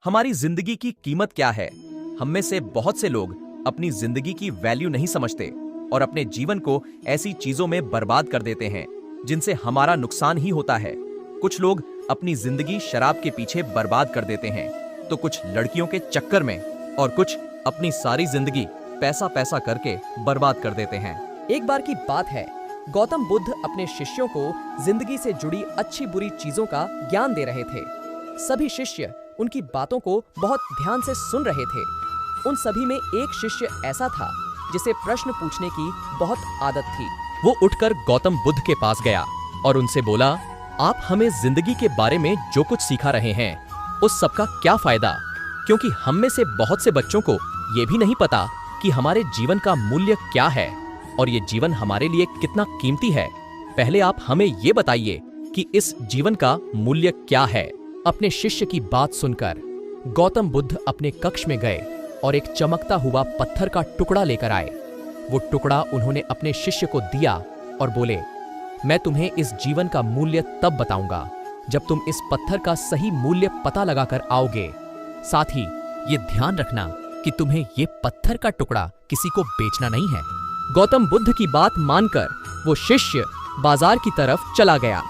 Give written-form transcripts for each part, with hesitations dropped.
हमारी जिंदगी की कीमत क्या है? हम में से बहुत से लोग अपनी जिंदगी की वैल्यू नहीं समझते और अपने जीवन को ऐसी चीजों में बर्बाद कर देते हैं जिनसे हमारा नुकसान ही होता है। कुछ लोग अपनी जिंदगी शराब के पीछे बर्बाद कर देते हैं, तो कुछ लड़कियों के चक्कर में और कुछ अपनी सारी जिंदगी पैसा पैसा करके बर्बाद कर देते हैं। एक बार की बात है, गौतम बुद्ध अपने शिष्यों को जिंदगी से जुड़ी अच्छी बुरी चीजों का ज्ञान दे रहे थे। सभी शिष्य उनकी बातों को बहुत ध्यान से सुन रहे थे। उन सभी में एक शिष्य ऐसा था जिसे प्रश्न पूछने की बहुत आदत थी। वो उठकर गौतम बुद्ध के पास गया और उनसे बोला, आप हमें जिंदगी के बारे में जो कुछ सिखा रहे हैं उस सब का क्या फायदा? क्योंकि हम में से बहुत से बच्चों को ये भी नहीं पता कि हमारे जीवन का मूल्य क्या है और ये जीवन हमारे लिए कितना कीमती है। पहले आप हमें ये बताइए कि इस जीवन का मूल्य क्या है। अपने शिष्य की बात सुनकर गौतम बुद्ध अपने कक्ष में गए और एक चमकता हुआ पत्थर का टुकड़ा लेकर आए। वो टुकड़ा उन्होंने अपने शिष्य को दिया और बोले, मैं तुम्हें इस जीवन का मूल्य तब बताऊंगा जब तुम इस पत्थर का सही मूल्य पता लगाकर आओगे। साथ ही ये ध्यान रखना कि तुम्हें ये पत्थर का टुकड़ा किसी को बेचना नहीं है। गौतम बुद्ध की बात मानकर वो शिष्य बाजार की तरफ चला गया।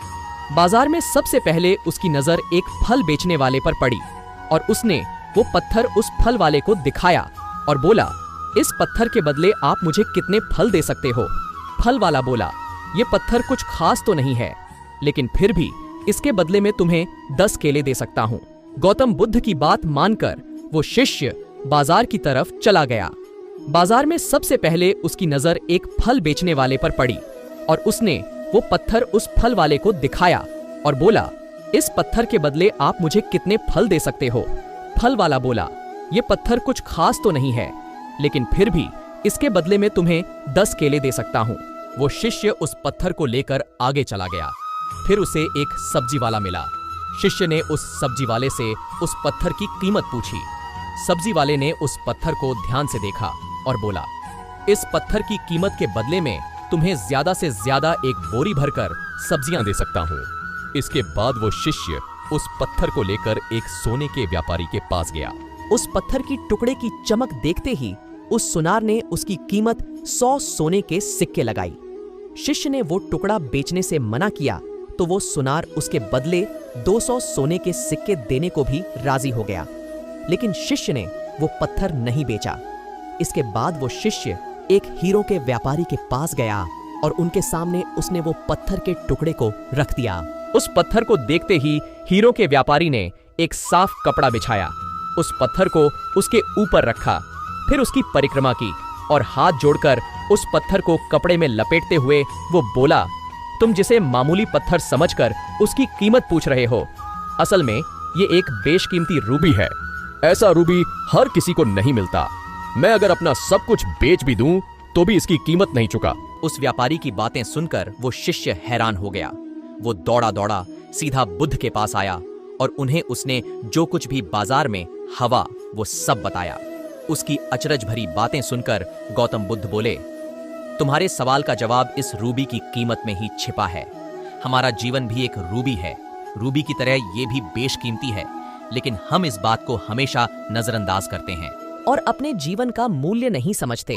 बाजार में सबसे पहले उसकी नजर एक फल बेचने वाले पर पड़ी और उसने वो पत्थर उस फल वाले को दिखाया और बोला, इस पत्थर के बदले आप मुझे कितने फल दे सकते हो? फल वाला बोला, ये पत्थर कुछ खास तो नहीं है, लेकिन फिर भी इसके बदले में तुम्हें 10 केले दे सकता हूँ। गौतम बुद्ध की बात मानकर वो शिष्य बाजार की तरफ चला गया। बाजार में सबसे पहले उसकी नजर एक फल बेचने वाले पर पड़ी और उसने वो पत्थर उस फल वाले को दिखाया और बोला, इस पत्थर के बदले आप मुझे कितने फल दे सकते हो? फल वाला बोला, ये पत्थर कुछ खास तो नहीं है, लेकिन फिर भी इसके बदले में तुम्हें 10 केले दे सकता हूँ। वो शिष्य उस पत्थर को लेकर आगे चला गया। फिर उसे एक सब्जी वाला मिला। शिष्य ने उस सब्जी वाले से उस पत्थर की कीमत पूछी। सब्जी वाले ने उस पत्थर को ध्यान से देखा और बोला, इस पत्थर की कीमत के बदले में तुम्हें ज्यादा से ज्यादा एक बोरी भरकर सब्जियां दे सकता हूँ। इसके बाद वो शिष्य उस पत्थर को लेकर एक सोने के व्यापारी के पास गया। उस पत्थर की टुकड़े की चमक देखते ही उस सुनार ने उसकी कीमत 100 सोने के सिक्के लगाई। शिष्य ने वो टुकड़ा बेचने से मना किया तो वो सुनार उसके बदले 200 सोने के सिक्के देने को भी राजी हो गया, लेकिन शिष्य ने वो पत्थर नहीं बेचा। इसके बाद वो शिष्य एक हीरो के व्यापारी के पास गया और उनके सामने उसने वो पत्थर के टुकड़े को रख दिया। उस पत्थर को देखते ही हीरो के व्यापारी ने एक साफ कपड़ा बिछाया, उस पत्थर को उसके ऊपर रखा, फिर उसकी परिक्रमा की और हाथ जोड़कर उस पत्थर को कपड़े में लपेटते हुए वो बोला, तुम जिसे मामूली पत्थर समझकर उसकी कीमत पूछ रहे हो, असल में ये एक बेशकीमती रूबी है। ऐसा रूबी हर किसी को नहीं मिलता। मैं अगर अपना सब कुछ बेच भी दूं तो भी इसकी कीमत नहीं चुका। उस व्यापारी की बातें सुनकर वो शिष्य हैरान हो गया। वो दौड़ा दौड़ा सीधा बुद्ध के पास आया और उन्हें उसने जो कुछ भी बाजार में हवा वो सब बताया। उसकी अचरज भरी बातें सुनकर गौतम बुद्ध बोले, तुम्हारे सवाल का जवाब इस रूबी की कीमत में ही छिपा है। हमारा जीवन भी एक रूबी है, रूबी की तरह ये भी बेशकीमती है, लेकिन हम इस बात को हमेशा नजरअंदाज करते हैं और अपने जीवन का मूल्य नहीं समझते।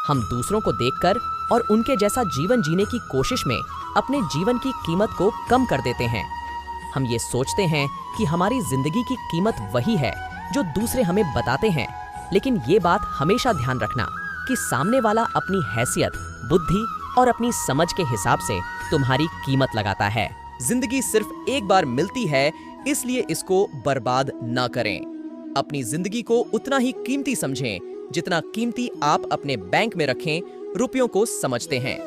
हम दूसरों को देखकर और उनके जैसा जीवन जीने की कोशिश में अपने जीवन की कीमत को कम कर देते हैं। हम ये सोचते हैं कि हमारी जिंदगी की कीमत वही है जो दूसरे हमें बताते हैं, लेकिन ये बात हमेशा ध्यान रखना कि सामने वाला अपनी हैसियत, बुद्धि और अपनी समझ के हिसाब से तुम्हारी कीमत लगाता है। जिंदगी सिर्फ एक बार मिलती है, इसलिए इसको बर्बाद ना करें। अपनी जिंदगी को उतना ही कीमती समझें जितना कीमती आप अपने बैंक में रखें रुपयों को समझते हैं।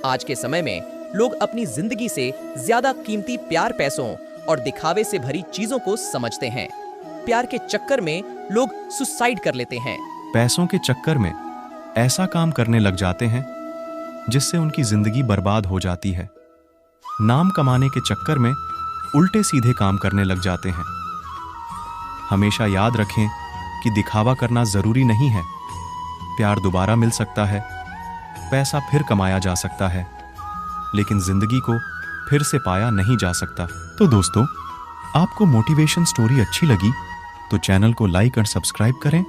आज के समय में लोग अपनी जिंदगी से ज्यादा कीमती प्यार, पैसों और दिखावे से भरी चीजों को समझते हैं। प्यार के चक्कर में लोग सुसाइड कर लेते हैं। पैसों के चक्कर में ऐसा काम करने लग जाते हैं जिससे उनकी जिंदगी बर्बाद हो जाती है। नाम कमाने के चक्कर में उल्टे सीधे काम करने लग जाते हैं। हमेशा याद रखें कि दिखावा करना जरूरी नहीं है। प्यार दोबारा मिल सकता है, पैसा फिर कमाया जा सकता है, लेकिन जिंदगी को फिर से पाया नहीं जा सकता। तो दोस्तों, आपको मोटिवेशन स्टोरी अच्छी लगी तो चैनल को लाइक और सब्सक्राइब करें